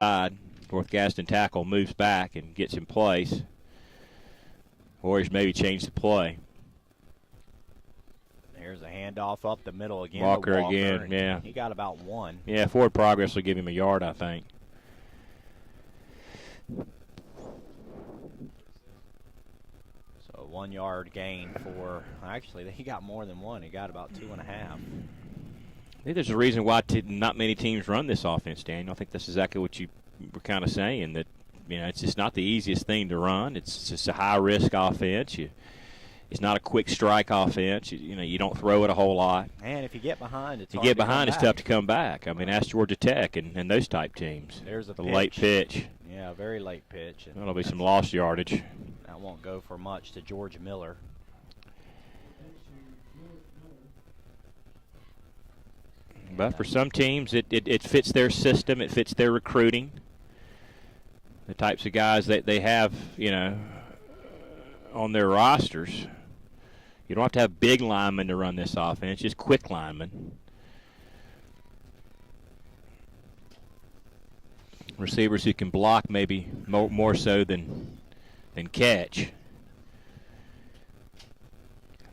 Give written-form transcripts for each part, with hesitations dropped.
North Gaston tackle moves back and gets in place. Warriors maybe change the play. There's a handoff up the middle again. Walker again, yeah. He got about one. Yeah, forward progress will give him a yard, I think. So 1 yard gain for, actually, he got more than one. He got about 2.5. I think there's a reason why not many teams run this offense, Daniel. I think that's exactly what you were kind of saying, that it's just not the easiest thing to run. It's just a high-risk offense. It's not a quick strike offense. You don't throw it a whole lot. And if you get behind, it's tough to come back. I mean, ask Georgia Tech and those type teams. There's a late pitch. Yeah, very late pitch. That'll be some lost yardage. That won't go for much to George Miller. But for some teams, it fits their system. It fits their recruiting. The types of guys that they have, on their rosters. You don't have to have big linemen to run this offense, just quick linemen. Receivers who can block maybe more so than catch.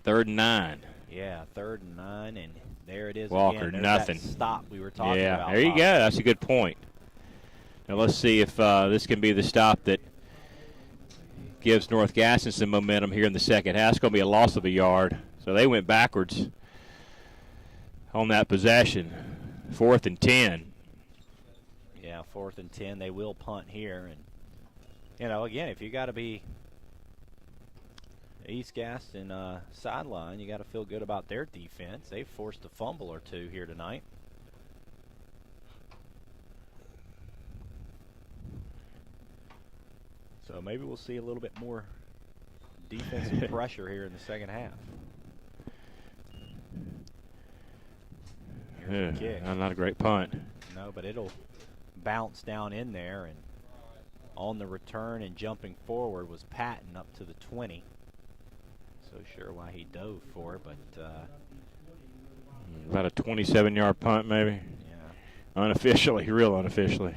3rd and 9. Yeah, 3rd and 9, and there it is Walker, again. nothing. That stop we were talking about. Yeah, there you go. That's a good point. Now let's see if this can be the stop that gives North Gaston some momentum here in the second half. It's going to be a loss of a yard. So they went backwards on that possession. 4th and 10. Yeah, 4th and 10. They will punt here. And, again, if you got to be East Gaston sideline, you got to feel good about their defense. They've forced a fumble or two here tonight. So maybe we'll see a little bit more defensive pressure here in the second half. Here's the kick. Not a great punt. No, but it'll bounce down in there, and on the return and jumping forward was Patton up to the 20. So sure why he dove for it, but about a 27-yard punt maybe. Yeah. Unofficially, real unofficially.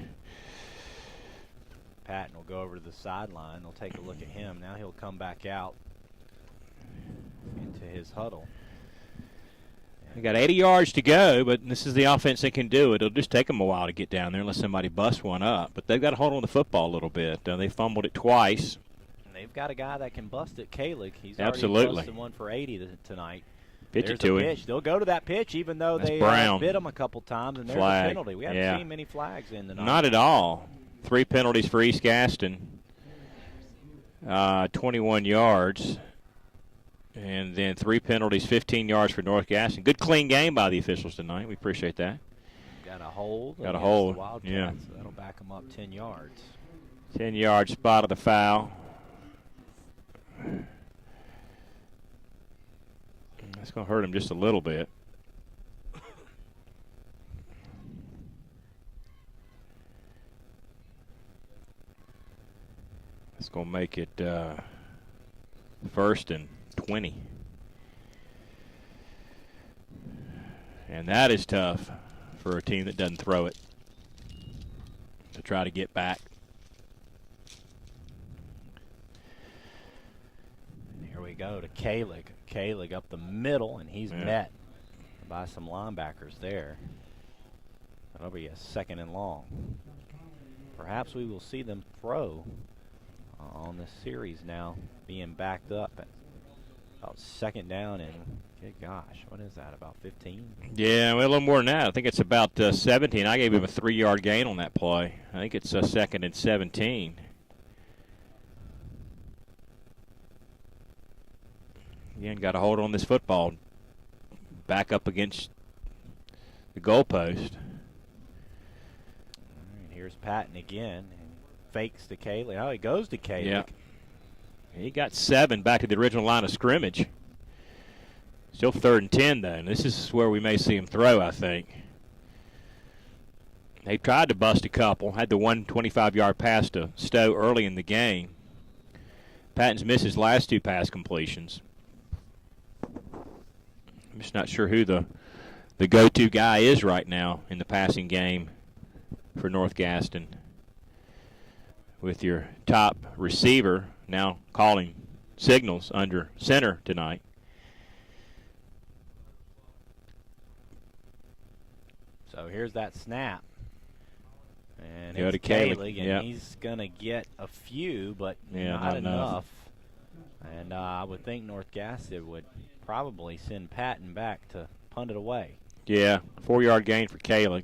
Patton will go over to the sideline. They'll take a look at him. Now he'll come back out into his huddle. They got 80 yards to go, but this is the offense that can do it. It'll just take them a while to get down there unless somebody busts one up. But they've got to hold on to the football a little bit. They fumbled it twice. And they've got a guy that can bust it, Kalig. He's Absolutely. already busted one for 80 tonight. Pitch it to him. Pitch. They'll go to that pitch even though That's they bit him a couple times, and there's Flag. a penalty. We haven't seen many flags in tonight. Not at all. 3 penalties for East Gaston. 21 yards. And then 3 penalties, 15 yards for North Gaston. Good clean game by the officials tonight. We appreciate that. Got a hold. Got a hold. The Wildcats, yeah. So that'll back them up 10 yards. 10-yard spot of the foul. That's going to hurt him just a little bit. It's going to make it 1st and 20. And that is tough for a team that doesn't throw it to try to get back. Here we go to Kalig. Kalig up the middle, and he's met by some linebackers there. That'll be a 2nd and long. Perhaps we will see them throw on this series now, being backed up at about 2nd down and, good gosh, what is that, about 15? Yeah, well, a little more than that. I think it's about 17. I gave him a 3-yard gain on that play. I think it's 2nd and 17. Again, got to hold on this football. Back up against the goalpost. All right, here's Patton again. Fakes to Kalig. Oh, he goes to Kalig. Yeah. He got 7 back to the original line of scrimmage. Still 3rd and 10, though. And this is where we may see him throw, I think. They tried to bust a couple. Had the 125-yard pass to Stowe early in the game. Patton's missed his last 2 pass completions. I'm just not sure who the go-to guy is right now in the passing game for North Gaston. with your top receiver now calling signals under center tonight. So here's that snap. And Go it's to Kalig, Kalig, and yep. He's going to get a few, but Yeah, not enough. And I would think North Gaston would probably send Patton back to punt it away. Yeah, 4-yard gain for Kalig.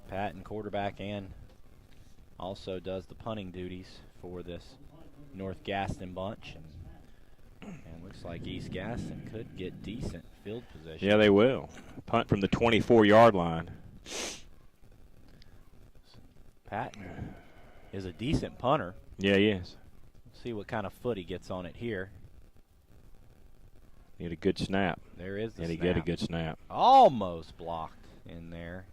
Patton, quarterback, and also does the punting duties for this North Gaston bunch. And looks like East Gaston could get decent field position. Yeah, they will. Punt from the 24-yard line. Patton is a decent punter. Yeah, he is. Let's see what kind of foot he gets on it here. Need a good snap. There is the snap. snap. Get a good snap. Almost blocked in there.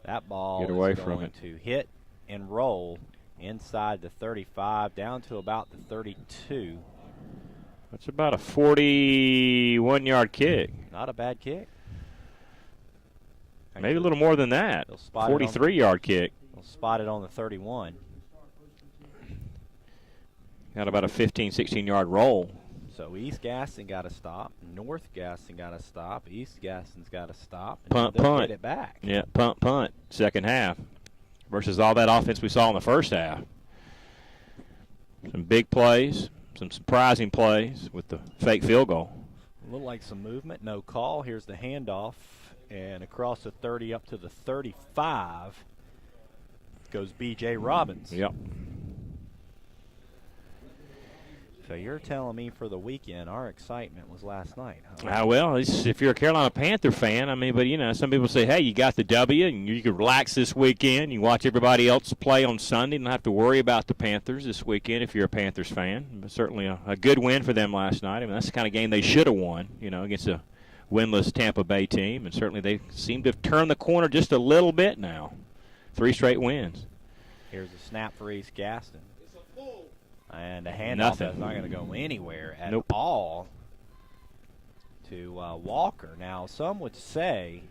That ball Get away is from going it. to hit and roll inside the 35 down to about the 32. That's about a 41-yard kick. Not a bad kick. Maybe a little more than that. 43-yard kick. They'll spot it on the 31. Got about a 15, 16-yard roll. So East Gaston got to stop. North Gaston got to stop. East Gaston's got to stop. And Punt, they'll punt. get it back. Yeah, punt, second half. Versus all that offense we saw in the first half. Some big plays, some surprising plays with the fake field goal. Looked like some movement. No call. Here's the handoff. And across the 30 up to the 35 goes B.J. Robbins. Yep. So you're telling me for the weekend our excitement was last night, huh? Well, if you're a Carolina Panther fan, I mean, but, you know, some people say, hey, you got the W, and you can relax this weekend. You watch everybody else play on Sunday and not have to worry about the Panthers this weekend if you're a Panthers fan. But certainly a good win for them last night. I mean, that's the kind of game they should have won, you know, against a winless Tampa Bay team. And certainly they seem to have turned the corner just a little bit now. 3 straight wins. Here's a snap for East Gaston. And a handoff Nothing. that's not going to go anywhere at Nope. all to Walker. Now, some would say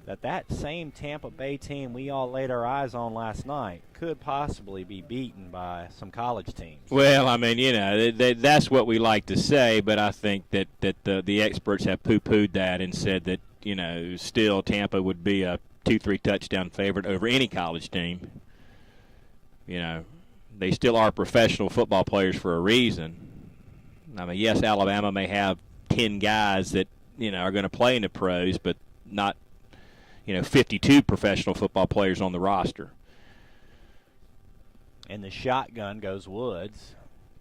that same Tampa Bay team we all laid our eyes on last night could possibly be beaten by some college teams. Well, I mean, you know, that's what we like to say, but I think that the experts have poo-pooed that and said that, you know, still Tampa would be a 2-3 touchdown favorite over any college team. You know, they still are professional football players for a reason. I mean, yes, Alabama may have 10 guys that, you know, are going to play in the pros, but not, you know, 52 professional football players on the roster. And the shotgun goes Woods.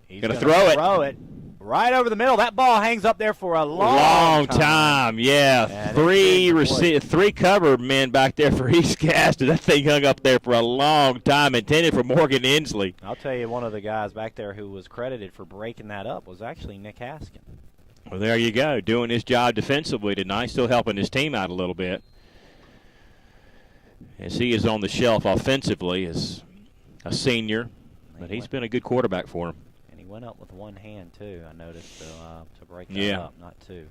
He's Gonna throw it right over the middle. That ball hangs up there for a long time. Yeah, and three cover men back there for East Gaston. That thing hung up there for a long time, intended for Morgan Inslee. I'll tell you, one of the guys back there who was credited for breaking that up was actually Nick Haskin. Well, there you go, doing his job defensively tonight, still helping his team out a little bit. As he is on the shelf offensively as a senior, but he's been a good quarterback for him. Went up with one hand, too, I noticed, to break that up, not two.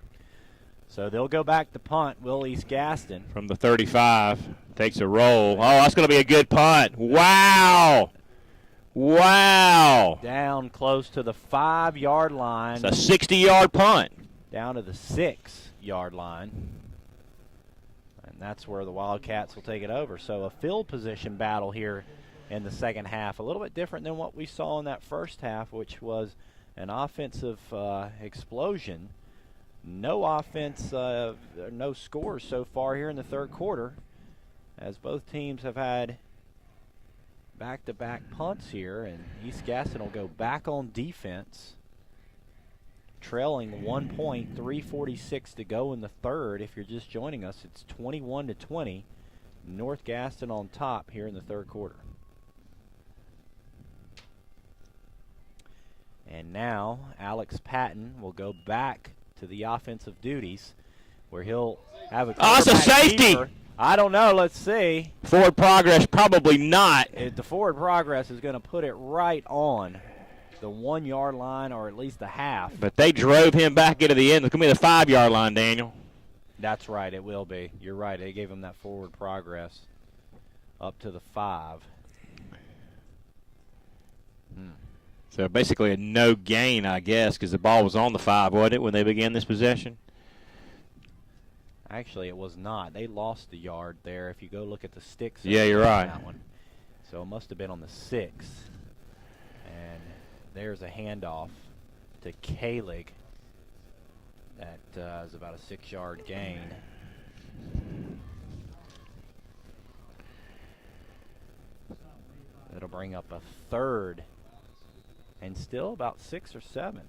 So they'll go back to punt. Will East Gaston. From the 35, takes a roll. Oh, that's going to be a good punt. Wow. Wow. Down close to the 5-yard line. It's a 60-yard punt. Down to the 6-yard line. And that's where the Wildcats will take it over. So a field position battle here in the second half. A little bit different than what we saw in that first half, which was an offensive explosion. No offense, no scores so far here in the third quarter, as both teams have had back-to-back punts here, and East Gaston will go back on defense, trailing 1 point, 3:46 to go in the third. If you're just joining us, it's 21-20. North Gaston on top here in the third quarter. And now Alex Patton will go back to the offensive duties, where he'll have a it's a safety. keeper. I don't know. Let's see. Forward progress, probably not. The forward progress is going to put it right on the 1-yard line, or at least the half. But they drove him back into the end. It's going to be the 5-yard line, Daniel. That's right. It will be. You're right. They gave him that forward progress up to the 5. So basically a no gain, I guess, because the ball was on the 5, wasn't it, when they began this possession? Actually, it was not. They lost the yard there. If you go look at the sticks. Yeah, you're right. That one. So it must have been on the 6. And there's a handoff to Kalig. That is about a 6-yard gain. It'll bring up a 3rd. And still about 6 or 7.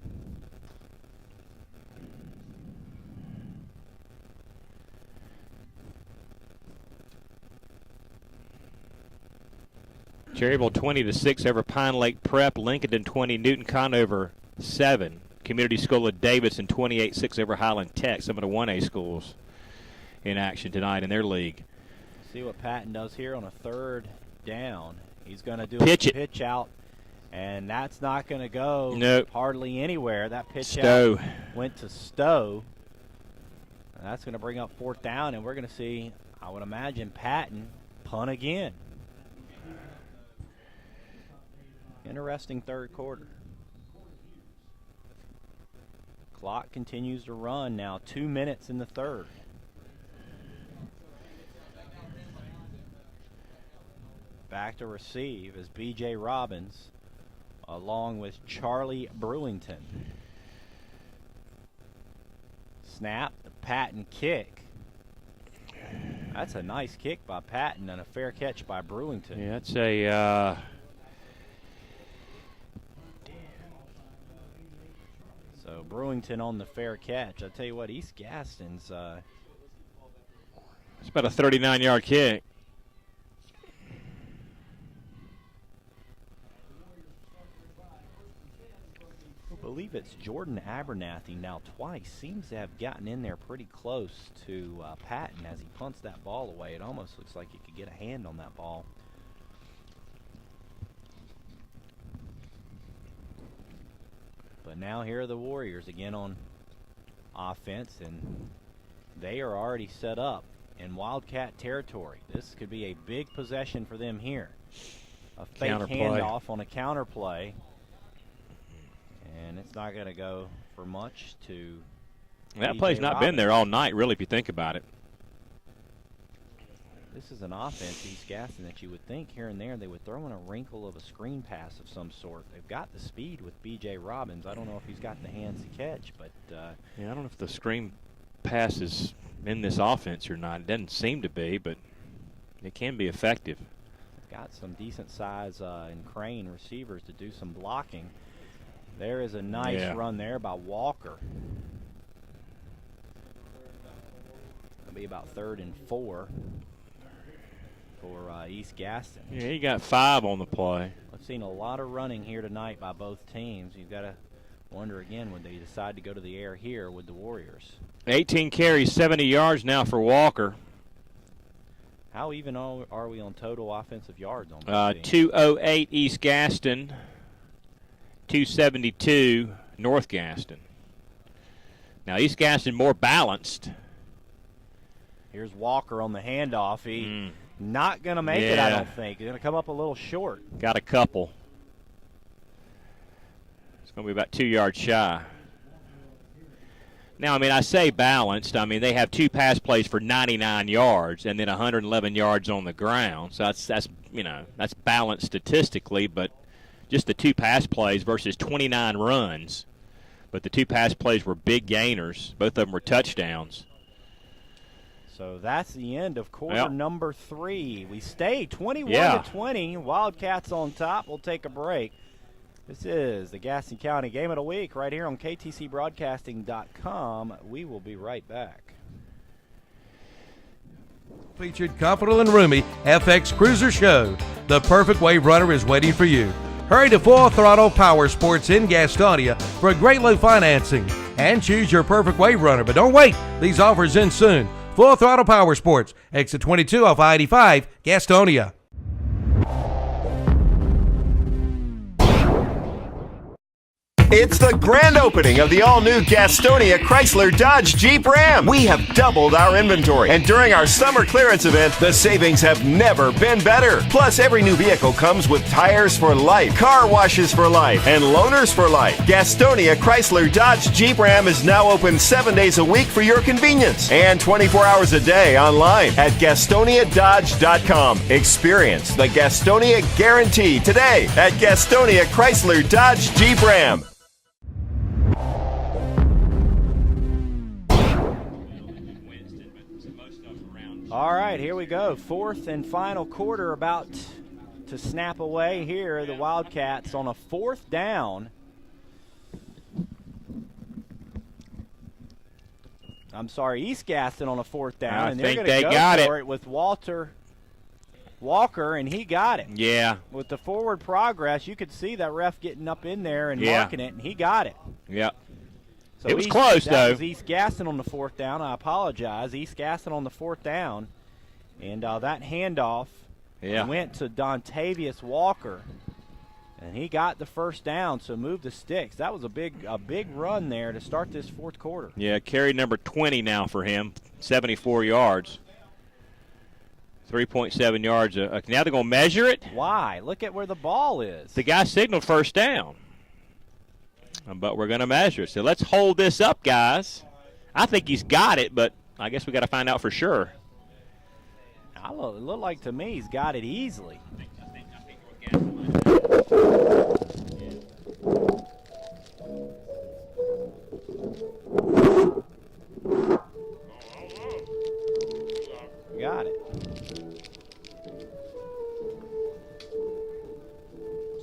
Cherryville 20-6 over Pine Lake Prep. Lincoln 20, Newton Conover 7. Community School of Davidson 28-6 over Highland Tech. Some of the 1A schools in action tonight in their league. See what Patton does here on a 3rd down. He's going to do pitch a pitch out, and that's not going to go hardly anywhere. That pitch out went to Stowe. And that's going to bring up 4th down, and we're going to see, I would imagine, Patton punt again. Interesting 3rd quarter. Clock continues to run now, 2 minutes in the 3rd. Back to receive is B.J. Robbins along with Charlie Brewington. Snap, the Patton kick. That's a nice kick by Patton and a fair catch by Brewington. Yeah, that's a... So Brewington on the fair catch. I tell you what, East Gaston's... it's about a 39-yard kick. I believe it's Jordan Abernathy now twice. Seems to have gotten in there pretty close to Patton as he punts that ball away. It almost looks like he could get a hand on that ball. But now here are the Warriors again on offense, and they are already set up in Wildcat territory. This could be a big possession for them here. A fake handoff on a counter play. And it's not going to go for much to that play's not been there all night, really, if you think about it. This is an offense, East Gaston, that you would think here and there they would throw in a wrinkle of a screen pass of some sort. They've got the speed with B.J. Robbins. I don't know if he's got the hands to catch, but... yeah, I don't know if the screen pass is in this offense or not. It doesn't seem to be, but it can be effective. Got some decent size and crane receivers to do some blocking. There is a nice run there by Walker. It'll be about 3rd and 4 for East Gaston. Yeah, he got 5 on the play. I've seen a lot of running here tonight by both teams. You've got to wonder again, would they decide to go to the air here with the Warriors? 18 carries, 70 yards now for Walker. How even are we on total offensive yards on 208 East Gaston. 272 North Gaston. Now East Gaston more balanced. Here's Walker on the handoff. He not going to make it, I don't think. He's going to come up a little short. Got a couple. It's going to be about 2 yards shy. Now, I mean, I say balanced. I mean, they have 2 pass plays for 99 yards and then 111 yards on the ground. So that's balanced statistically, but just the 2 pass plays versus 29 runs. But the 2 pass plays were big gainers. Both of them were touchdowns. So that's the end of quarter number 3. We stay 21-20. Wildcats on top. We'll take a break. This is the Gaston County Game of the Week right here on ktcbroadcasting.com. We will be right back. Featured comfortable and roomy FX Cruiser Show. The perfect wave runner is waiting for you. Hurry to Full Throttle Power Sports in Gastonia for a great low financing and choose your perfect wave runner. But don't wait. These offers end soon. Full Throttle Power Sports, exit 22 off I-85, Gastonia. It's the grand opening of the all-new Gastonia Chrysler Dodge Jeep Ram. We have doubled our inventory, and during our summer clearance event, the savings have never been better. Plus, every new vehicle comes with tires for life, car washes for life, and loaners for life. Gastonia Chrysler Dodge Jeep Ram is now open 7 days a week for your convenience and 24 hours a day online at GastoniaDodge.com. Experience the Gastonia guarantee today at Gastonia Chrysler Dodge Jeep Ram. All right, here we go. Fourth and final quarter about to snap away here. The Wildcats on a fourth down. I'm sorry, East Gaston on a fourth down. I and they're think going to they go got for it with Walker, and he got it. Yeah. With the forward progress, you could see that ref getting up in there and marking it, and he got it. Yeah. So it was close, that though. was East Gaston on the fourth down. I apologize. East Gaston on the fourth down. And that handoff went to Dontavius Walker. And he got the first down, so moved the sticks. That was a big run there to start this fourth quarter. Yeah, carry number 20 now for him, 74 yards. 3.7 yards. Now they're going to measure it. Why? Look at where the ball is. The guy signaled first down. But we're going to measure it. So let's hold this up, guys. I think he's got it, but I guess we got to find out for sure. It looked like to me he's got it easily. Got it.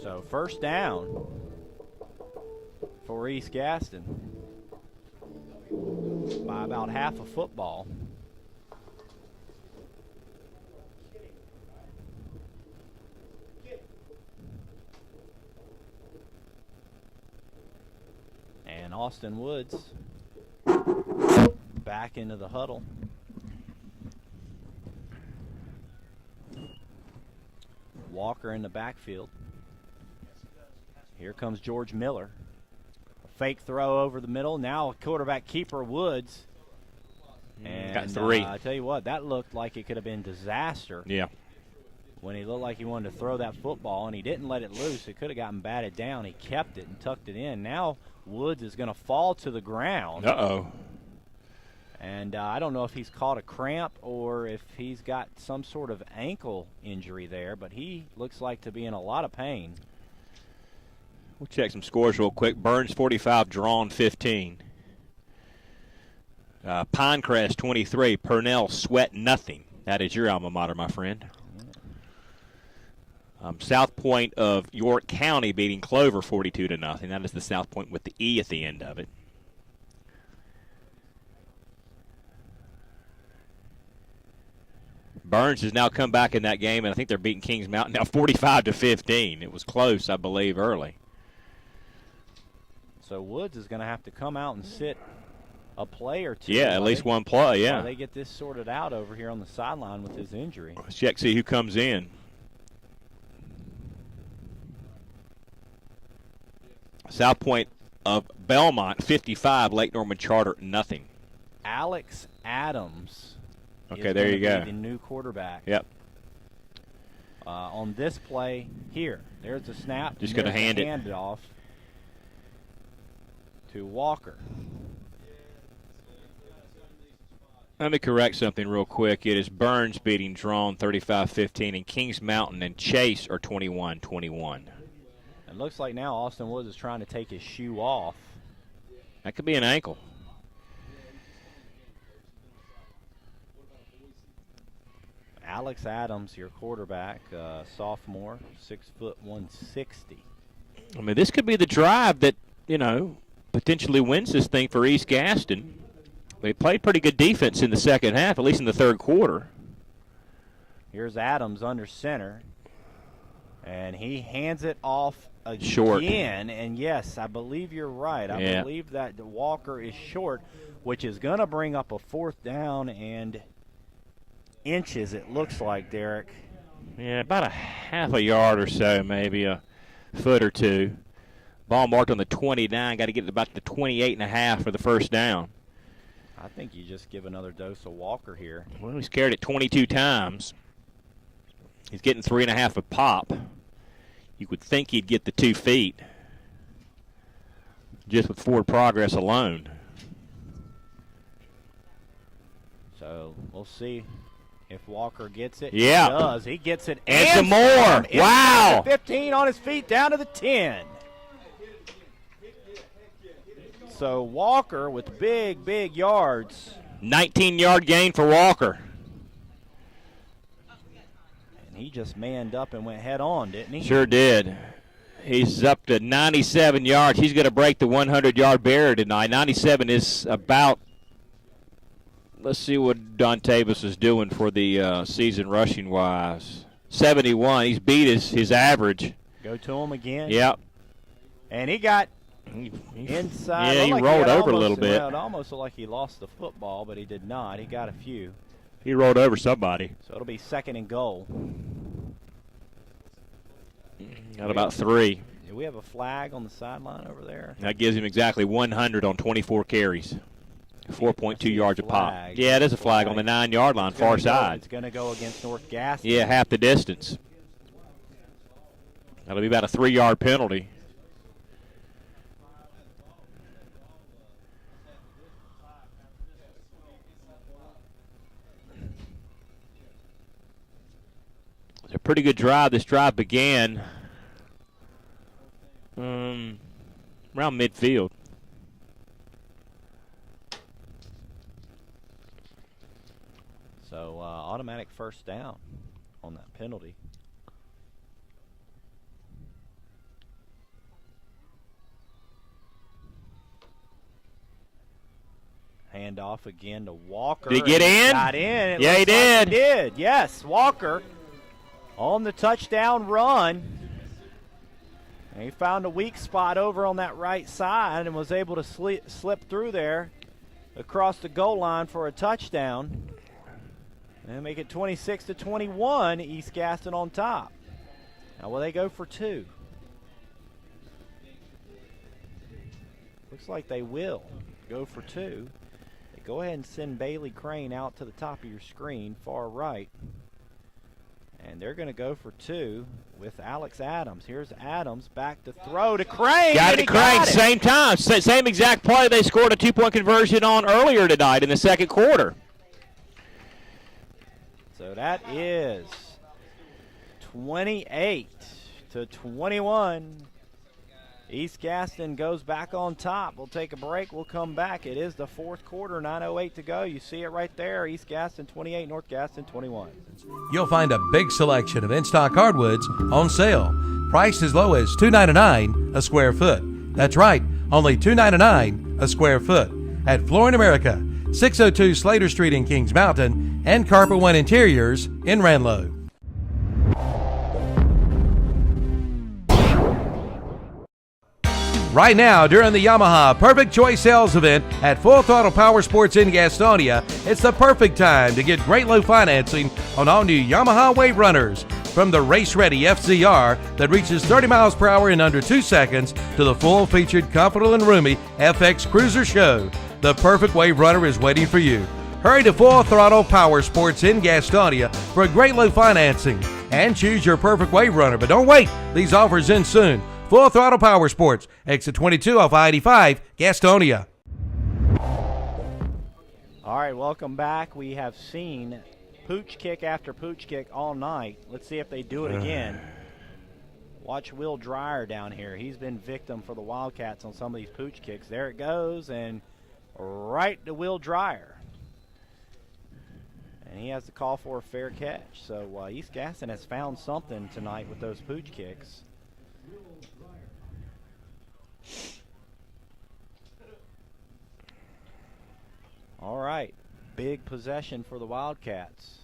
So first down for East Gaston by about half a football. And Austin Woods back into the huddle. Walker in the backfield. Here comes George Miller. A fake throw over the middle. Now quarterback keeper Woods. And got three. I tell you what, that looked like it could have been disaster. Yeah. When he looked like he wanted to throw that football, and he didn't let it loose. It could have gotten batted down. He kept it and tucked it in. Now Woods is going to fall to the ground. Uh-oh. And I don't know if he's caught a cramp or if he's got some sort of ankle injury there, but he looks like to be in a lot of pain. We'll check some scores real quick. Burns 45, Drawn 15. Pinecrest 23, Purnell Sweat nothing. That is your alma mater, my friend. South Point of York County beating Clover 42-0. That is the South Point with the E at the end of it. Burns has now come back in that game, and I think they're beating Kings Mountain now 45-15. It was close, I believe, early. So Woods is going to have to come out and sit a play or two. Yeah, at least one play, yeah. While they get this sorted out over here on the sideline with his injury. Let's check, see who comes in. South Point of Belmont 55, Lake Norman Charter nothing. Alex Adams. Okay, there you go. The new quarterback. Yep. On this play here, there's the snap. Just going to hand it off to Walker. Let me correct something real quick. It is Burns beating Drawn 35-15, and Kings Mountain and Chase are 21-21. It looks like now Austin Woods is trying to take his shoe off. That could be an ankle. Alex Adams, your quarterback, sophomore, 6'1", 160. I mean, this could be the drive that, potentially wins this thing for East Gaston. They played pretty good defense in the second half, at least in the third quarter. Here's Adams under center, and he hands it off again. Short. And, yes, I believe you're right. I believe that Walker is short, which is going to bring up a fourth down and inches, it looks like, Derek. Yeah, about a half a yard or so, maybe a foot or two. Ball marked on the 29. Got to get it about the 28.5 for the first down. I think you just give another dose of Walker here. Well, he's carried it 22 times. He's getting 3.5 a pop. You would think he'd get the 2 feet just with forward progress alone. So we'll see if Walker gets it. Yeah. He does. He gets it. And some more. Wow. 15 on his feet, down to the 10. So Walker with big, big yards. 19-yard gain for Walker. And he just manned up and went head on, didn't he? Sure did. He's up to 97 yards. He's going to break the 100-yard barrier tonight. 97 is about, let's see what Don Tavis is doing for the season rushing-wise. 71. He's beat his average. Go to him again. Yep. And he got inside. Yeah, he rolled over a little bit. It almost looked like he lost the football, but he did not. He got a few. He rolled over somebody. So it'll be 2nd and goal. Got about 3. Do we have a flag on the sideline over there? That gives him exactly 100 on 24 carries. 4.2 yards a pop. Yeah, it is a flag on the 9-yard line, far side. It's going to go against North Gaston. Yeah, half the distance. That'll be about a 3-yard penalty. It's a pretty good drive. This drive began around midfield. So automatic first down on that penalty. Handoff again to Walker. Did he get in? Got in. Yeah, he did. He did. Yes, Walker on the touchdown run. And he found a weak spot over on that right side and was able to slip through there across the goal line for a touchdown. And make it 26-21, East Gaston on top. Now will they go for 2? Looks like they will go for 2. They go ahead and send Bailey Crane out to the top of your screen, far right. And they're going to go for 2 with Alex Adams. Here's Adams back to throw to Crane. Got it to Crane, same time. Same exact play they scored a 2-point conversion on earlier tonight in the second quarter. So that is 28-21. East Gaston goes back on top. We'll take a break. We'll come back. It is the 4th quarter, 9:08 to go. You see it right there. East Gaston 28, North Gaston 21. You'll find a big selection of in-stock hardwoods on sale. Priced as low as $2.99 a square foot. That's right, only $2.99 a square foot. At Flooring America, 602 Slater Street in Kings Mountain, and Carpet One Interiors in Ranlow. Right now, during the Yamaha Perfect Choice Sales Event at Full Throttle Power Sports in Gastonia, it's the perfect time to get great low financing on all new Yamaha Wave Runners. From the race-ready FZR that reaches 30 miles per hour in under 2 seconds to the full-featured, comfortable and roomy FX Cruiser Show, the perfect Wave Runner is waiting for you. Hurry to Full Throttle Power Sports in Gastonia for a great low financing and choose your perfect Wave Runner. But don't wait, these offers end soon. Full Throttle Power Sports, exit 22 off I-85, Gastonia. All right, welcome back. We have seen pooch kick after pooch kick all night. Let's see if they do it again. Watch Will Dreyer down here. He's been victim for the Wildcats on some of these pooch kicks. There it goes, and right to Will Dreyer. And he has to call for a fair catch. So East Gaston has found something tonight with those pooch kicks. All right, big possession for the Wildcats.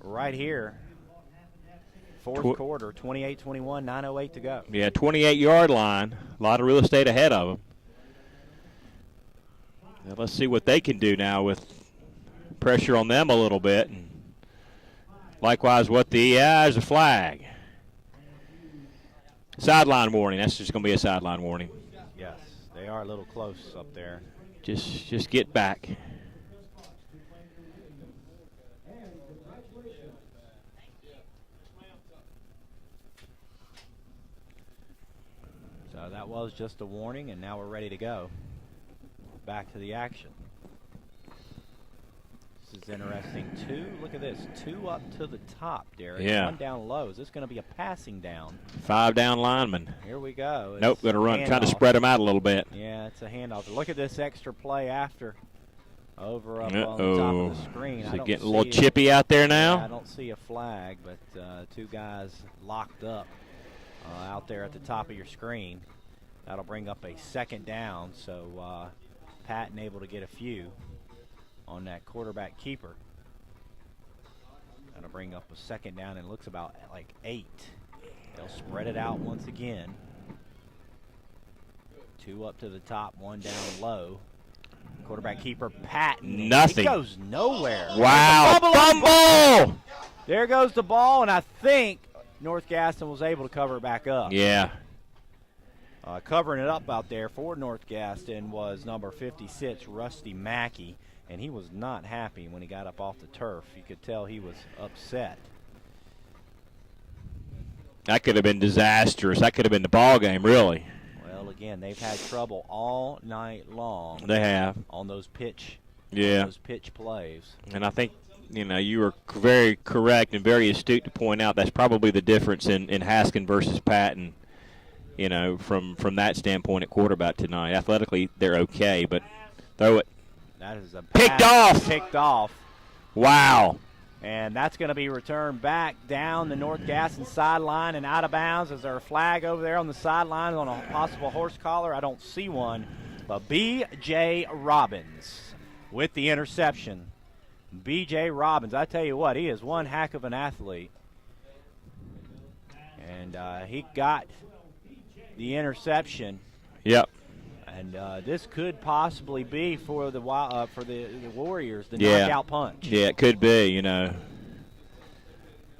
Right here, fourth quarter, 28-21, 9:08 to go. Yeah, 28-yard line. A lot of real estate ahead of them. Now let's see what they can do now with pressure on them a little bit. And likewise, there's a flag. Sideline warning. That's just going to be a sideline warning. Yes, they are a little close up there. Just get back. So that was just a warning, and now we're ready to go. Back to the action. This is interesting. Look at this. 2 up to the top, Derek. Yeah. 1 down low. Is this going to be a passing down? 5 down linemen. Here we go. Nope, going to run, trying to spread them out a little bit. Yeah, it's a handoff. Look at this extra play after. Over up on the top of the screen. Is it getting a little chippy out there now? Yeah, I don't see a flag, but 2 guys locked up out there at the top of your screen. That'll bring up a 2nd down, so Patton able to get a few on that quarterback keeper. That'll bring up a 2nd down, and looks about like 8. They'll spread it out once again. 2 up to the top, 1 down low. Quarterback keeper Patton. Nothing. He goes nowhere. Wow. Fumble! There goes the ball, and I think North Gaston was able to cover it back up. Yeah. Covering it up out there for North Gaston was number 56, Rusty Mackey, and he was not happy when he got up off the turf. You could tell he was upset. That could have been disastrous. That could have been the ball game, really. Well, again, they've had trouble all night long. They have. On those pitch. Yeah. On those pitch plays. And I think, you were very correct and very astute to point out that's probably the difference in Haskin versus Patton, from that standpoint at quarterback tonight. Athletically, they're okay, but throw it. That is a picked off. Picked off. Wow. And that's going to be returned back down the North Gaston sideline and out of bounds. Is there a flag over there on the sideline on a possible horse collar? I don't see one. But B.J. Robbins with the interception. B.J. Robbins, I tell you what, he is one heck of an athlete. And he got the interception. Yep. And this could possibly be for the Warriors, the knockout punch. Yeah, it could be,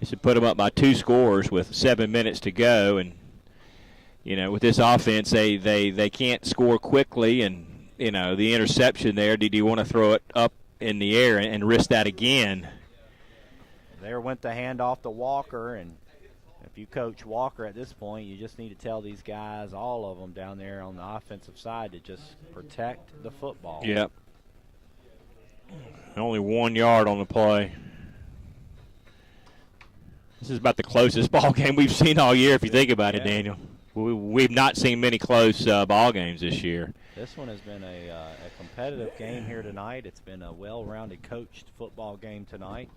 This would put them up by 2 scores with 7 minutes to go. And, with this offense, they can't score quickly. And, the interception there, did you want to throw it up in the air and risk that again? There went the handoff to Walker, and if you coach Walker at this point, you just need to tell these guys, all of them down there on the offensive side, to just protect the football. Yep. Only 1 yard on the play. This is about the closest ball game we've seen all year, if you think about it, Daniel. We've not seen many close ball games this year. This one has been a competitive game here tonight. It's been a well-rounded coached football game tonight.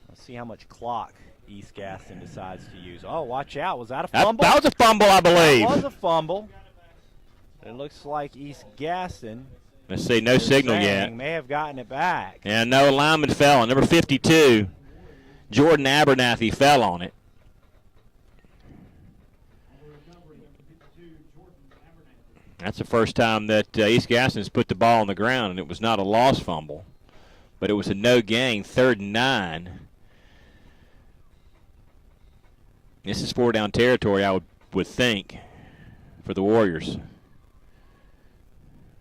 Let's see how much clock East Gaston decides to use. Oh, watch out. Was that a fumble? That was a fumble, I believe. That was a fumble. It looks like East Gaston. Let's see, no signal yet. May have gotten it back. And no lineman fell on number 52. Jordan Abernathy fell on it. That's the first time that East Gaston's put the ball on the ground, and it was not a lost fumble, but it was a no gain, 3rd and 9. This is 4 down territory, I would think, for the Warriors.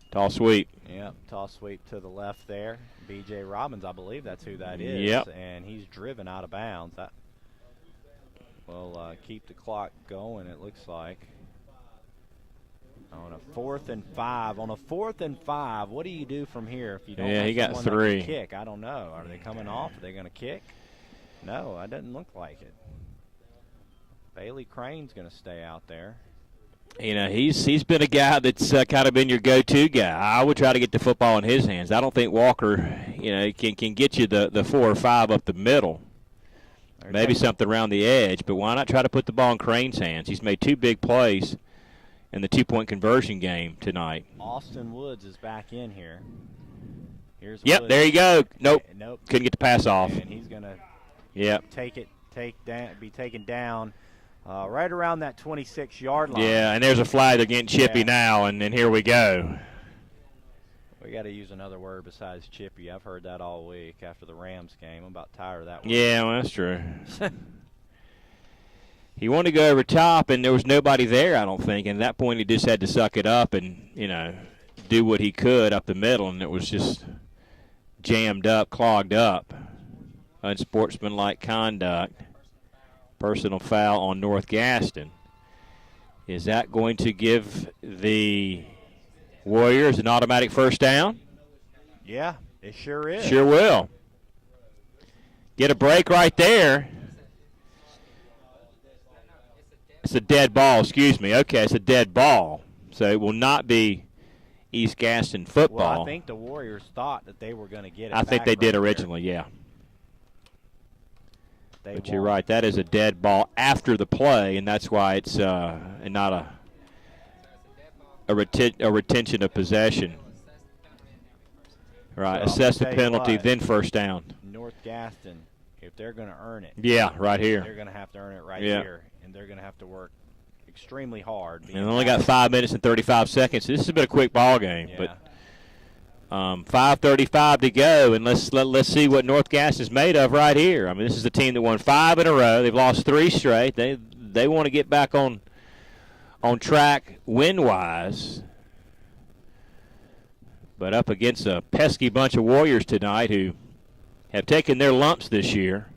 Toss sweep. Yep, toss sweep to the left there. B.J. Robbins, I believe that's who that is. Yep. And he's driven out of bounds. That will keep the clock going, it looks like. On a 4th and 5. On a 4th and 5, what do you do from here if you don't have he got someone 3. that can kick? I don't know. Are they coming off? Are they going to kick? No, that doesn't look like it. Bailey Crane's going to stay out there. He's been a guy that's kind of been your go-to guy. I would try to get the football in his hands. I don't think Walker, can get you the 4 or 5 up the middle. Maybe something around the edge, but why not try to put the ball in Crane's hands? He's made 2 big plays in the 2-point conversion game tonight. Austin Woods is back in here. Here's Woods. There you go. Nope. Couldn't get the pass off. And he's going to be taken down right around that 26-yard line. Yeah, and there's a flag. They're getting chippy now, and then here we go. We got to use another word besides chippy. I've heard that all week after the Rams game. I'm about tired of that word. Yeah, well, that's true. He wanted to go over top, and there was nobody there, I don't think. And at that point, he just had to suck it up and, do what he could up the middle, and it was just jammed up, clogged up. Unsportsmanlike conduct. Personal foul on North Gaston. Is that going to give the Warriors an automatic first down? Yeah, it sure is. Sure will. Get a break right there. It's a dead ball, excuse me. Okay, it's a dead ball. So it will not be East Gaston football. Well, I think the Warriors thought that they were going to get it I think they did originally, yeah. But you're right, that is a dead ball after the play, and that's why it's not a retention of possession. Right, So assess the penalty, then first down. North Gaston, if they're going to earn it. Yeah, right here. They're going to have to earn it right here, and they're going to have to work extremely hard. And they only got 5 minutes and 35 seconds. This has been a quick ball game, but 5:35 to go, and let's see what North Gaston is made of right here. I mean, this is a team that won 5 in a row. They've lost 3 straight. They want to get back on track win-wise, but up against a pesky bunch of Warriors tonight who have taken their lumps this year,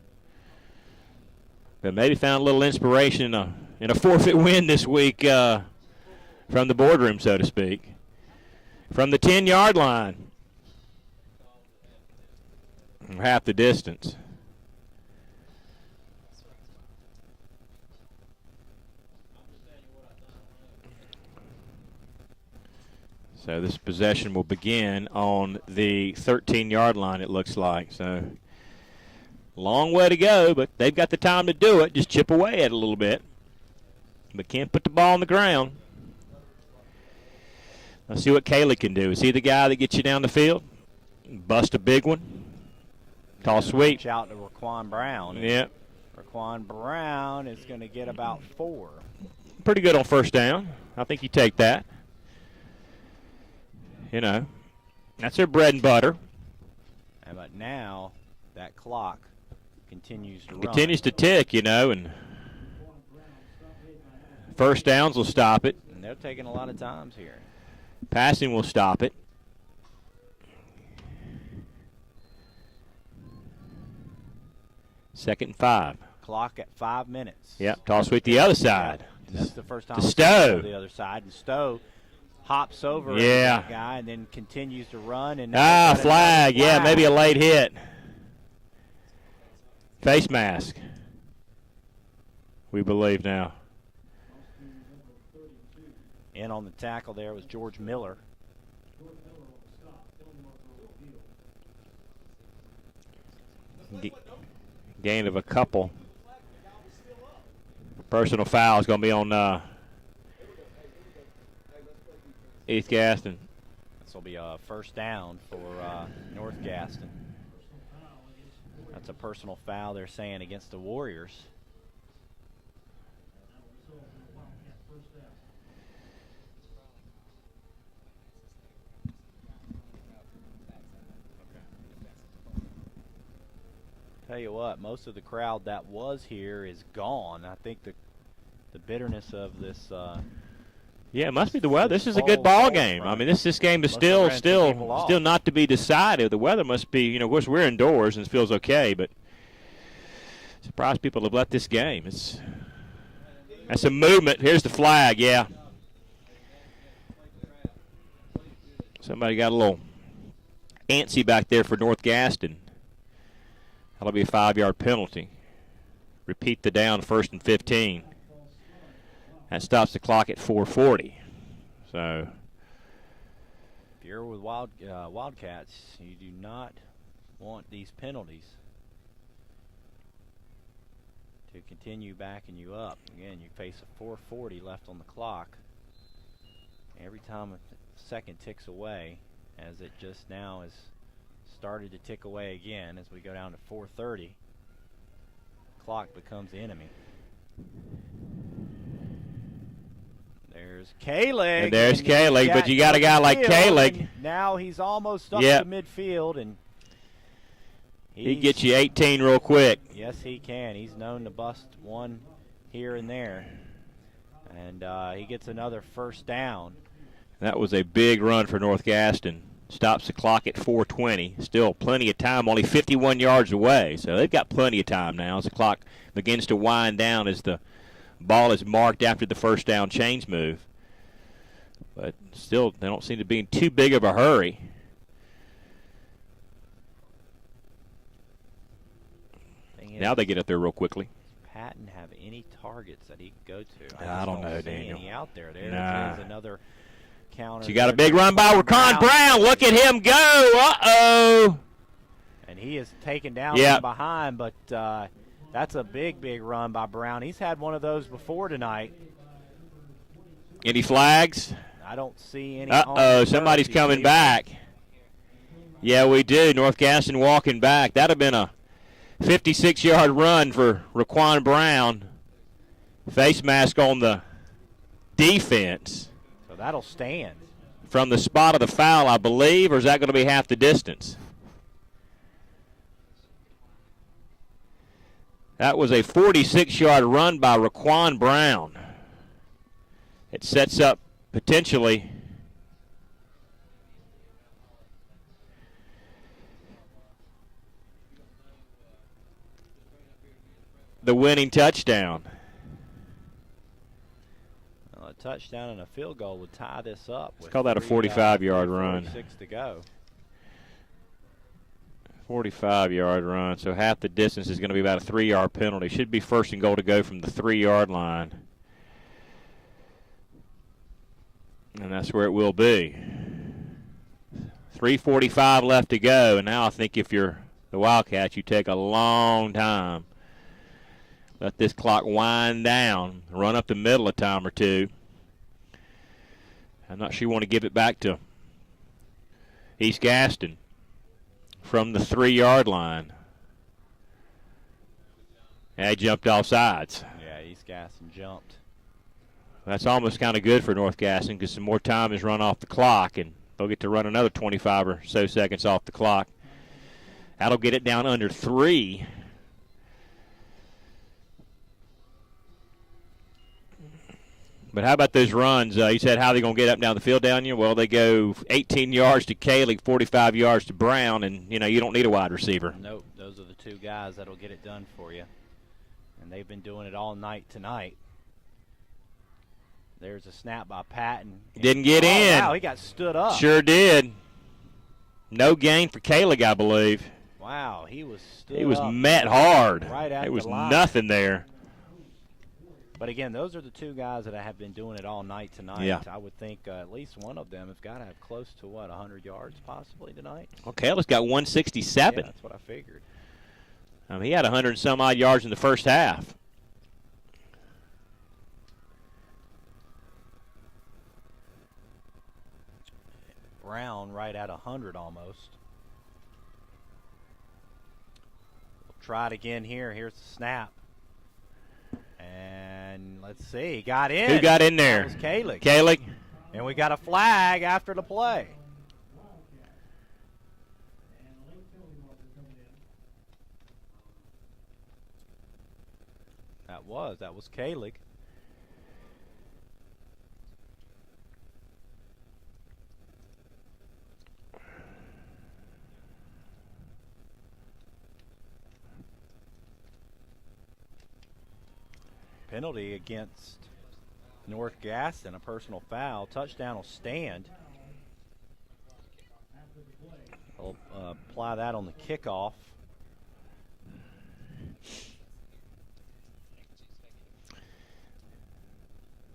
but maybe found a little inspiration in a forfeit win this week from the boardroom, so to speak. From the 10-yard line, half the distance. So this possession will begin on the 13-yard line, it looks like. So long way to go, but they've got the time to do it. Just chip away at it a little bit, but can't put the ball on the ground. Let's see what Caley can do. Is he the guy that gets you down the field? Bust a big one. Toss sweep. Reach out to Raquan Brown. Yeah. Raquan Brown is going to get about 4. Pretty good on first down. I think you take that. That's their bread and butter. But now that clock continues to run. Continues to tick, and first downs will stop it. And they're taking a lot of times here. Passing will stop it. Second and 5. Clock at 5 minutes. Yep, toss sweep the other side. And that's the first time to Stowe. The other side, and Stowe hops over that guy and then continues to run. And flag. Yeah, maybe a late hit. Face mask, we believe now. In on the tackle there was George Miller. Gain of a couple. Personal foul is going to be on East Gaston. This will be a first down for North Gaston. That's a personal foul, they're saying, against the Warriors. Tell you what, most of the crowd that was here is gone. I think the bitterness of this. Yeah, it must be the weather. This is a good ball game. I mean, this game is still not to be decided. The weather must be, of course, we're indoors and it feels okay, but surprised people have left this game. That's a movement. Here's the flag. Yeah. Somebody got a little antsy back there for North Gaston. That'll be a 5-yard penalty. Repeat the down, 1st and 15. That stops the clock at 4:40. So, if you're with Wildcats, you do not want these penalties to continue backing you up. Again, you face a 4:40 left on the clock. Every time a second ticks away, as it just now is started to tick away again as we go down to 4:30. Clock becomes the enemy. There's Kalig. And there's Kalig, but you got a guy like Kalig. Now he's almost up to midfield, and he gets you 18 real quick. Yes, he can. He's known to bust one here and there. And he gets another first down. That was a big run for North Gaston. Stops the clock at 4:20. Still plenty of time, only 51 yards away. So they've got plenty of time now as the clock begins to wind down as the ball is marked after the first down chains move. But still, they don't seem to be in too big of a hurry. Now they get up there real quickly. Does Patton have any targets that he can go to? I don't know, see Daniel. any out there. There Nah. is another counter. She got a big run by Raquan Brown. Look at him go. Uh-oh. And he is taken down from behind, but that's a big, big run by Brown. He's had one of those before tonight. Any flags? I don't see any. Uh-oh, somebody's coming back. Yeah, we do. North Gaston walking back. That would have been a 56-yard run for Raquan Brown. Face mask on the defense. So that'll stand. From the spot of the foul, I believe, or is that going to be half the distance? That was a 46-yard run by Raquan Brown. It sets up potentially the winning touchdown. Well, a touchdown and a field goal would tie this up. Let's call that a 45-yard run. 46 to go. 45-yard run, so half the distance is going to be about a 3-yard penalty. Should be first and goal to go from the 3-yard line. And that's where it will be. 3:45 left to go, and now I think if you're the Wildcats, you take a long time. Let this clock wind down, run up the middle a time or two. I'm not sure you want to give it back to East Gaston from the 3-yard line. And they jumped off sides. Yeah, East Gaston jumped. That's almost kind of good for North Gaston because some more time is run off the clock, and they'll get to run another 25 or so seconds off the clock. That'll get it down under 3. But how about those runs? You said how they going to get up and down the field down you? Well, they go 18 yards to Kalik, 45 yards to Brown, and, you don't need a wide receiver. Nope, those are the two guys that'll get it done for you. And they've been doing it all night tonight. There's a snap by Patton. Didn't get in. Wow, he got stood up. Sure did. No gain for Kalik, I believe. Wow, he was stood up. He was met hard. Right at There was the line. nothing there. But again, those are the two guys that have been doing it all night tonight. Yeah. I would think at least one of them has got to have close to, 100 yards possibly tonight? Well, Kalik's got 167. Yeah, that's what I figured. He had 100 and some odd yards in the first half. Brown right at 100 almost. We'll try it again here. Here's the snap. And let's see. Got in. Who got in there? That was Kalik. Kalik. And we got a flag after the play. That was Kalik. Penalty against North Gaston, a personal foul. Touchdown will stand. I'll apply that on the kickoff.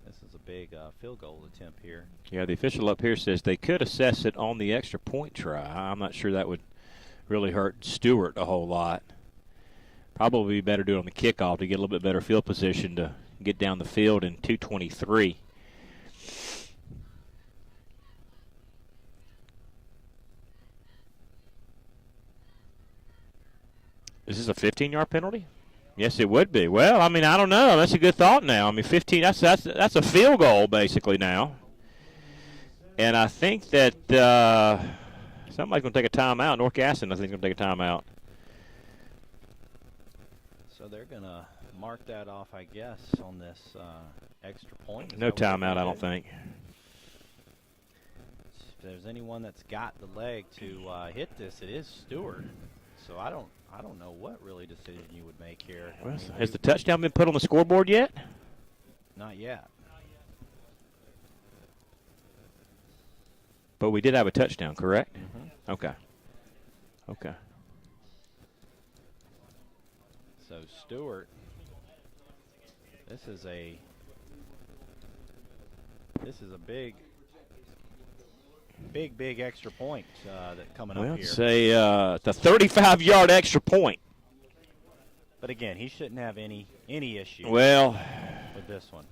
This is a big field goal attempt here. Yeah, the official up here says they could assess it on the extra point try. I'm not sure that would really hurt Stewart a whole lot. Probably be better to do it on the kickoff to get a little bit better field position to get down the field in 2:23. Is this a 15-yard penalty? Yes, it would be. Well, I don't know. That's a good thought now. 15, that's a field goal basically now. And I think that somebody's going to take a timeout. North Gaston, I think, is going to take a timeout. So So they're going to mark that off, I guess, on this extra point. No timeout, I don't think. If there's anyone that's got the leg to hit this, it is Stewart. So I don't know what really decision you would make here. Well, has the touchdown been put on the scoreboard yet? Not yet. But we did have a touchdown, correct? Mm-hmm. Okay. Okay. So Stewart, this is a big extra point that coming up here. Well, say the 35-yard extra point. But again, he shouldn't have any issue. Well, with this one.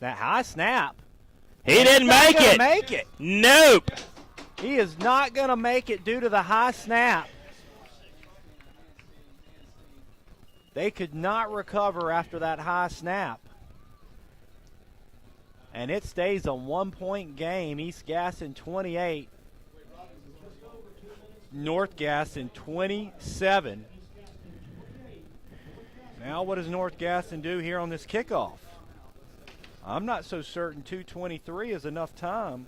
High snap. He didn't make it. Nope. He is not going to make it due to the high snap. They could not recover after that high snap. And it stays a 1-point game. East Gaston 28. North Gaston 27. Now what does North Gaston do here on this kickoff? I'm not so certain 2:23 is enough time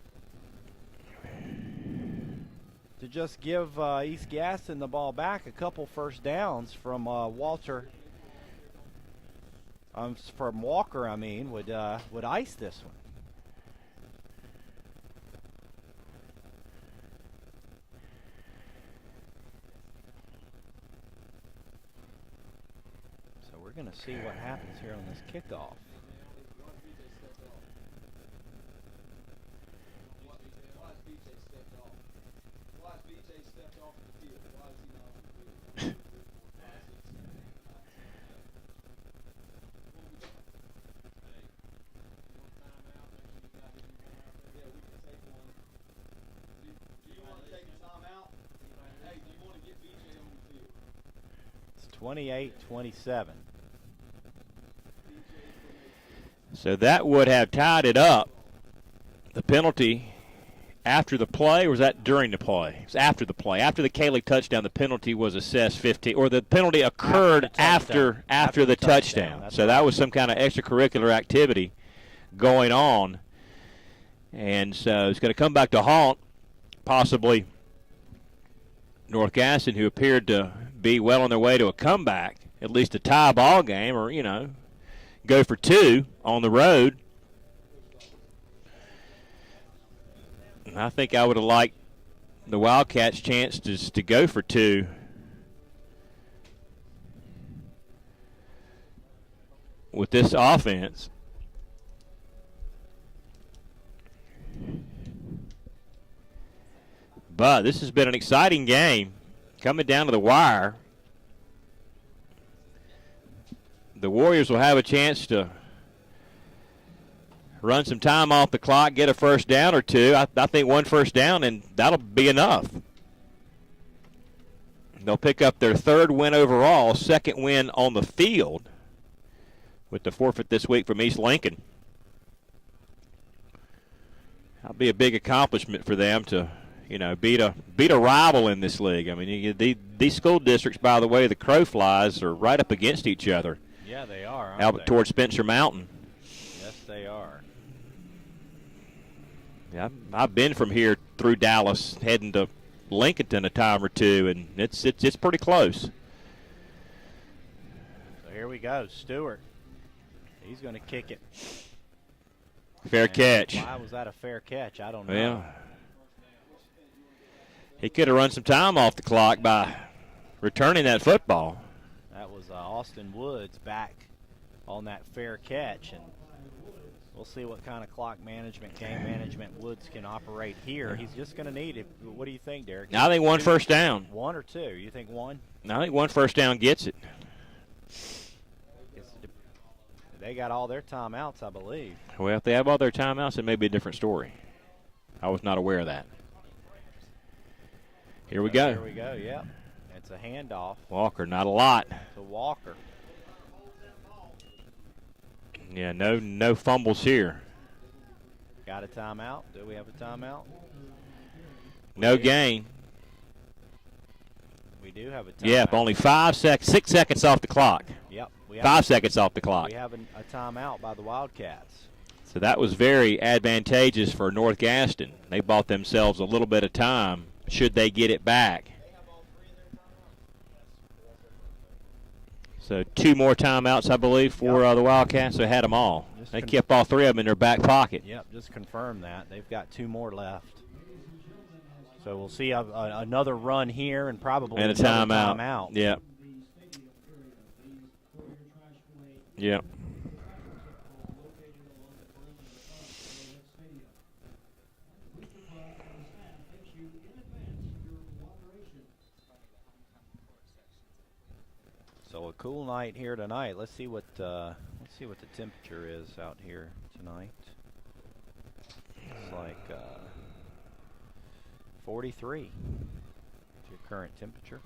to just give East Gaston the ball back. A couple first downs from Walker, I mean, would ice this one. So we're going to see what happens here on this kickoff. It's 28-27. So that would have tied it up. The penalty after the play, or was that during the play? It was after the play. After the Kalik touchdown, the penalty was assessed 15, or the penalty occurred after the touchdown. So that was some kind of extracurricular activity going on. And so it's going to come back to haunt possibly North Gaston, who appeared to be well on their way to a comeback, at least a tie ball game, or, go for two on the road. I think I would have liked the Wildcats' chance to go for two. With this offense. But this has been an exciting game coming down to the wire. The Warriors will have a chance to run some time off the clock, get a first down or two. I think one first down, and that'll be enough. They'll pick up their third win overall, second win on the field with the forfeit this week from East Lincoln. That'll be a big accomplishment for them to, beat a rival in this league. I mean, these school districts, by the way, the Crow Flies are right up against each other. Yeah, they are. Out towards Spencer Mountain. Yes, they are. Yeah, I've been from here through Dallas, heading to Lincolnton a time or two, and it's pretty close. So here we go, Stewart. He's going to kick it. Fair catch. Why was that a fair catch? I don't know. Well, he could have run some time off the clock by returning that football. That was Austin Woods back on that fair catch, and we'll see what kind of clock management, game management Woods can operate here. He's just going to need it. What do you think, Derek? I think one first down. One or two? You think one? I think one first down gets it. They got all their timeouts, I believe. Well, if they have all their timeouts, it may be a different story. I was not aware of that. Here we go. Here we go, yep. It's a handoff. Walker, not a lot. To Walker. Yeah, no fumbles here. Got a timeout? Do we have a timeout? No gain. We do have a timeout. Yep, only 6 seconds off the clock. Yep. 5 seconds off the clock. We have a timeout by the Wildcats. So that was very advantageous for North Gaston. They bought themselves a little bit of time should they get it back. So 2 more timeouts, I believe, for the Wildcats. So they had them all. They kept all 3 of them in their back pocket. Yep, just confirm that. They've got 2 more left. So we'll see another run here and probably and a timeout. Yep. Yep. So a cool night here tonight. Let's see what the temperature is out here tonight. It's like 43. Is your current temperature?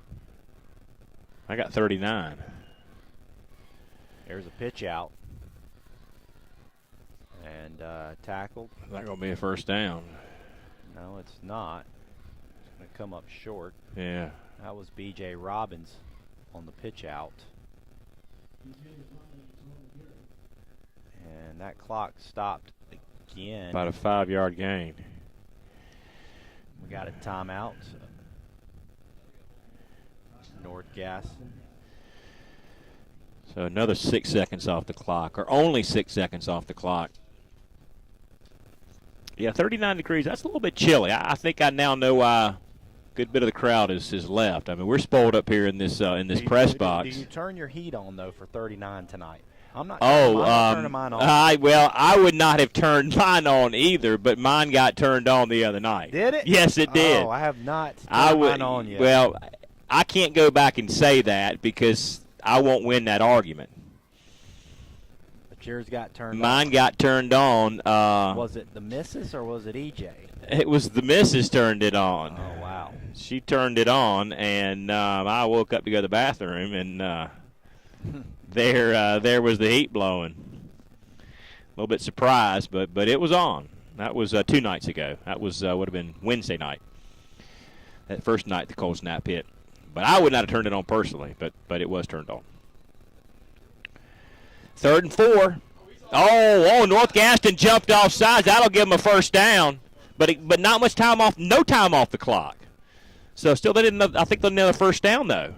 I got 39. There's a pitch out and tackled. Not gonna be a first down. No, it's not. It's gonna come up short. Yeah. That was B.J. Robbins on the pitch out. And that clock stopped again. About a 5-yard gain. We got a timeout. North Gaston. So another 6 seconds off the clock, or only 6 seconds off the clock. Yeah, 39 degrees. That's a little bit chilly. I think I now know why good bit of the crowd is left. I mean, we're spoiled up here in this press box. Do you turn your heat on though for 39 tonight? I'm not. Turning mine on. I would not have turned mine on either, but mine got turned on the other night. Did it? Yes, it did. Oh, I have not turned mine on yet. Well, I can't go back and say that because I won't win that argument. But yours got turned on. Mine got turned on. Was it the missus or was it EJ? It was the missus turned it on. Oh, wow. She turned it on, and I woke up to go to the bathroom, and there was the heat blowing. A little bit surprised, but it was on. That was 2 nights ago. That was would have been Wednesday night. That first night the cold snap hit. But I would not have turned it on personally, but it was turned on. 3rd and 4. Oh, North Gaston jumped off sides. That'll give them a first down. But not much time off, no time off the clock. So still they didn't. I think they'll need a first down though.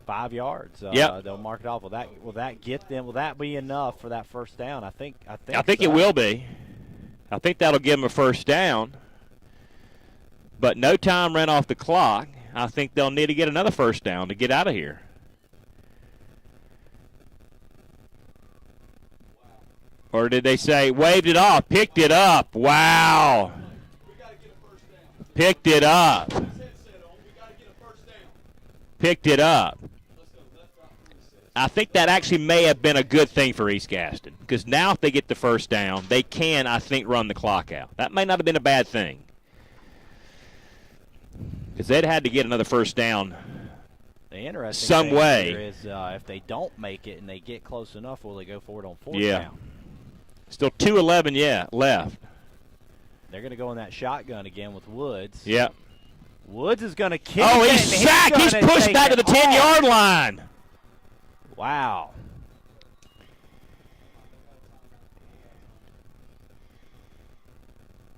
5 yards. Yep. They'll mark it off. Will that get them? Will that be enough for that first down? I think so. It will be. I think that'll give them a first down. But no time ran off the clock. I think they'll need to get another first down to get out of here. Or did they say waved it off, picked it up? Wow. Picked it up. Picked it up. I think that actually may have been a good thing for East Gaston because now if they get the first down, they can, I think, run the clock out. That may not have been a bad thing because they'd had to get another first down the interesting some thing way. Here is if they don't make it and they get close enough, will they go for it on 4th down? Still 2:11 left. They're going to go in that shotgun again with Woods. Yep. Woods is going to kick. Oh, he's sacked. He's pushed back to the 10-yard line. Wow.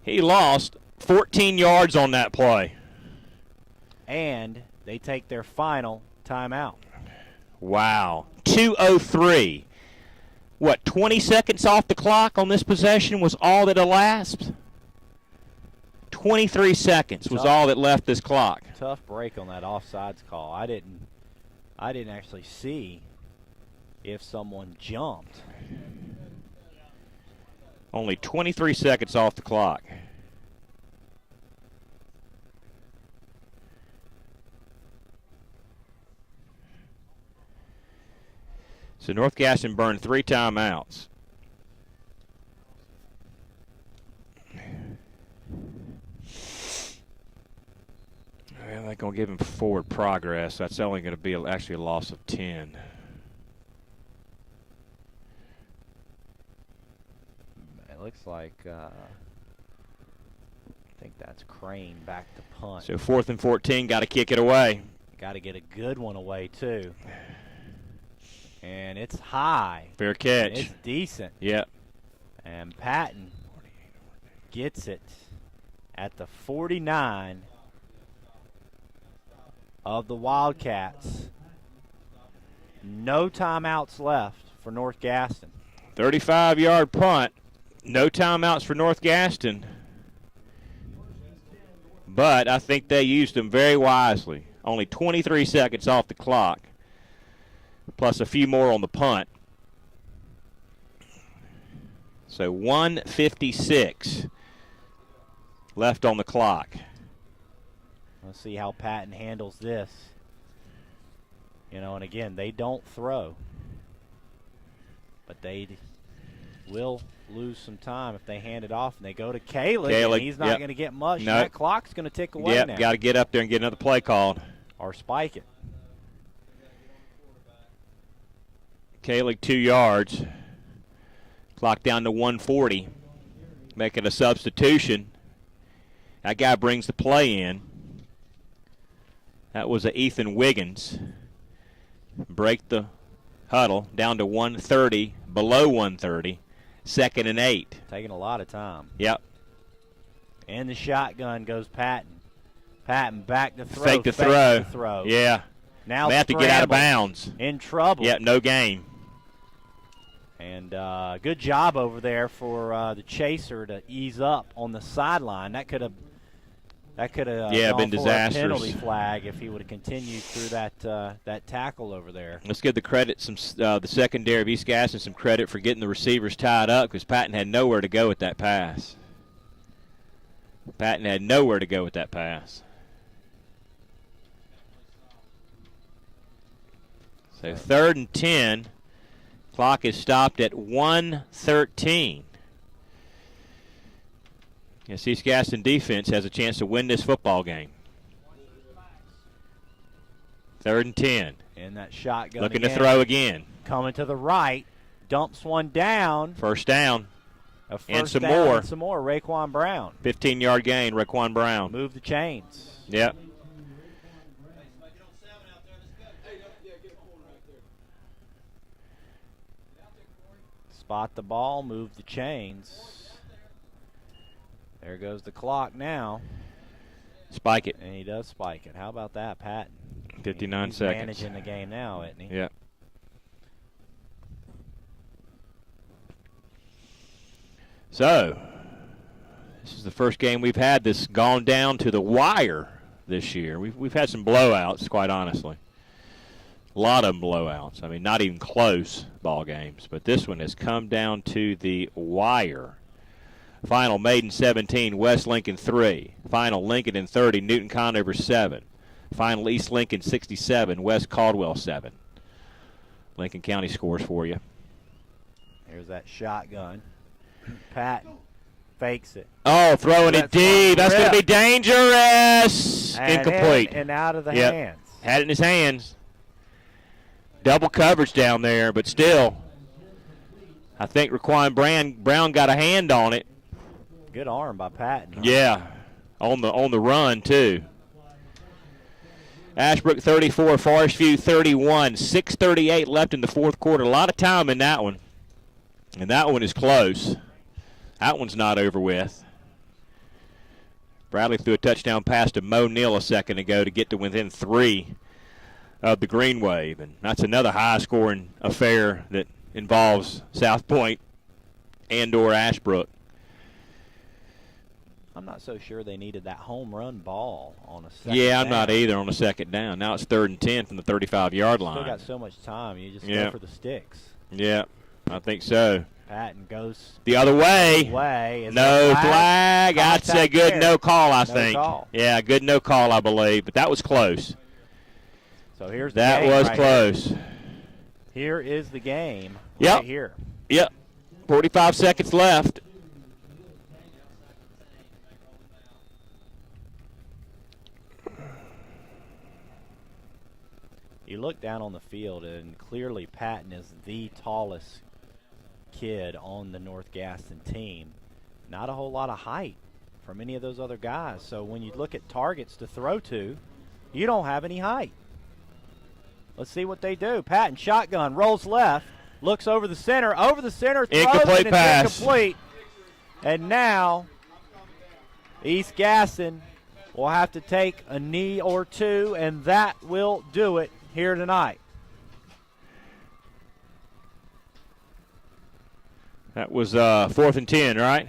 He lost 14 yards on that play. And they take their final timeout. Wow. 2:03. What, 20 seconds off the clock on this possession was all that elapsed? 23 seconds was all that left this clock. Tough break on that offsides call. I didn't actually see if someone jumped. Only 23 seconds off the clock. So North Gaston burned 3 timeouts. Well, they're going to give him forward progress. That's only going to be actually a loss of 10. It looks like think that's Crane back to punt. So 4th and 14, got to kick it away. Got to get a good one away, too. And it's high. Fair catch. It's decent. Yep. And Patton gets it at the 49 of the Wildcats. No timeouts left for North Gaston. 35-yard punt. No timeouts for North Gaston. But I think they used them very wisely. Only 23 seconds off the clock, plus a few more on the punt. So 1:56 left on the clock. Let's see how Patton handles this. And again, they don't throw. But they will lose some time if they hand it off and they go to Kalik, and he's not going to get much. Nope. That clock's going to tick away now. Yep, got to get up there and get another play called. Or spike it. Kalik 2 yards. Clock down to 1:40. Making a substitution. That guy brings the play in. That was a Ethan Wiggins. Break the huddle down to 1:30, below 1:30. 2nd and 8. Taking a lot of time. Yep. And the shotgun goes Patton. Patton back to throw. Fake the throw. Yeah. Now they have to get out of bounds. In trouble. Yep, no gain. And good job over there for the chaser to ease up on the sideline. That could have been disastrous. A penalty flag if he would have continued through that tackle over there. Let's give the secondary of East Gaston some credit for getting the receivers tied up, because Patton had nowhere to go with that pass. So 3rd and 10. Clock is stopped at 1:13. Yes, East Gaston defense has a chance to win this football game. 3rd and 10. And that shotgun looking to throw again. Coming to the right. Dumps one down. First down. And some more. Raekwon Brown. 15-yard gain, Raekwon Brown. Move the chains. Yep. Spot the ball, move the chains. There goes the clock now. Spike it. And he does spike it. How about that, Patton? 59 He's seconds. Managing the game now, isn't he? Yep. So, this is the first game we've had that's gone down to the wire this year. We've had some blowouts, quite honestly. A lot of them blowouts. I mean, not even close ball games. But this one has come down to the wire. Final Maiden 17, West Lincoln 3. Final Lincoln in 30, Newton Conover 7. Final East Lincoln 67, West Caldwell 7. Lincoln County scores for you. Here's that shotgun. Patton fakes it. Oh, throwing it deep. That's going to be dangerous. Incomplete. And out of the hands. Had it in his hands. Double coverage down there, but still, I think Raekwon Brown got a hand on it. Good arm by Patton. Yeah, on the run too. Ashbrook 34, Forest View 31. 6:38 left in the fourth quarter. A lot of time in that one, and that one is close. That one's not over with. Bradley threw a touchdown pass to Mo Neal a second ago to get to within 3 of the Green Wave, and that's another high-scoring affair that involves South Point and/or Ashbrook. I'm not so sure they needed that home run ball on a second down. I'm not down. either on a second down. Now it's 3rd and 10 from the 35-yard line. Still got so much time. You just go for the sticks. Yeah, I think so. Patton goes the other way. No flag. I'd say good no call, I think. Call. Yeah, good no call, I believe. But that was close. So here's that was close. Here is the game. Yep. Right here. Yep. 45 seconds left. You look down on the field, and clearly Patton is the tallest kid on the North Gaston team. Not a whole lot of height from any of those other guys. So when you look at targets to throw to, you don't have any height. Let's see what they do. Patton, shotgun, rolls left, looks over the center, throws, Incomplete and pass. it's incomplete. And now East Gaston will have to take a knee or two, and that will do it here tonight. That was 4th and 10, right?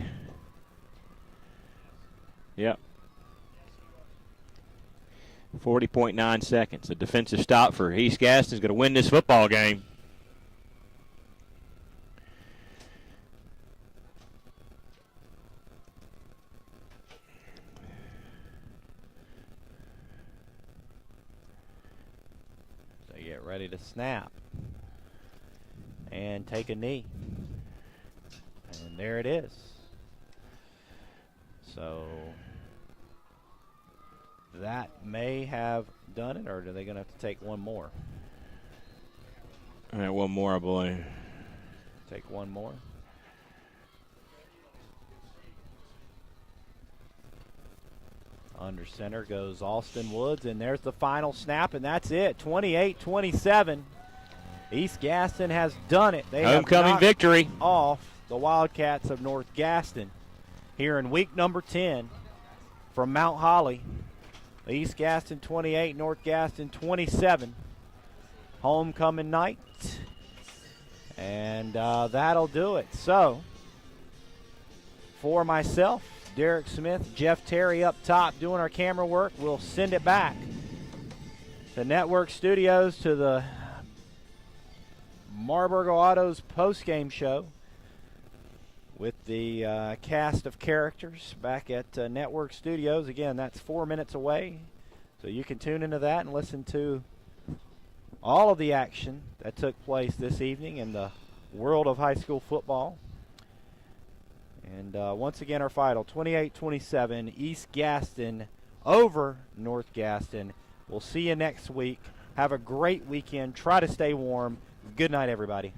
Yep. 40.9 seconds. A defensive stop for East Gaston is going to win this football game. So get ready to snap and take a knee. And there it is. So that may have done it, or are they going to have to take one more? All right, one more, I believe. Take one more. Under center goes Austin Woods, and there's the final snap, and that's it. 28-27. East Gaston has done it. They Homecoming have victory off the Wildcats of North Gaston here in week number 10 from Mount Holly. East Gaston 28, North Gaston 27. Homecoming night. And that'll do it. So, for myself, Derek Smith, Jeff Terry up top doing our camera work, we'll send it back to Network Studios to the Marburg Autos post-game show with the cast of characters back at Network Studios. Again, that's 4 minutes away, so you can tune into that and listen to all of the action that took place this evening in the world of high school football. And once again, our final, 28-27, East Gaston over North Gaston. We'll see you next week. Have a great weekend. Try to stay warm. Good night, everybody.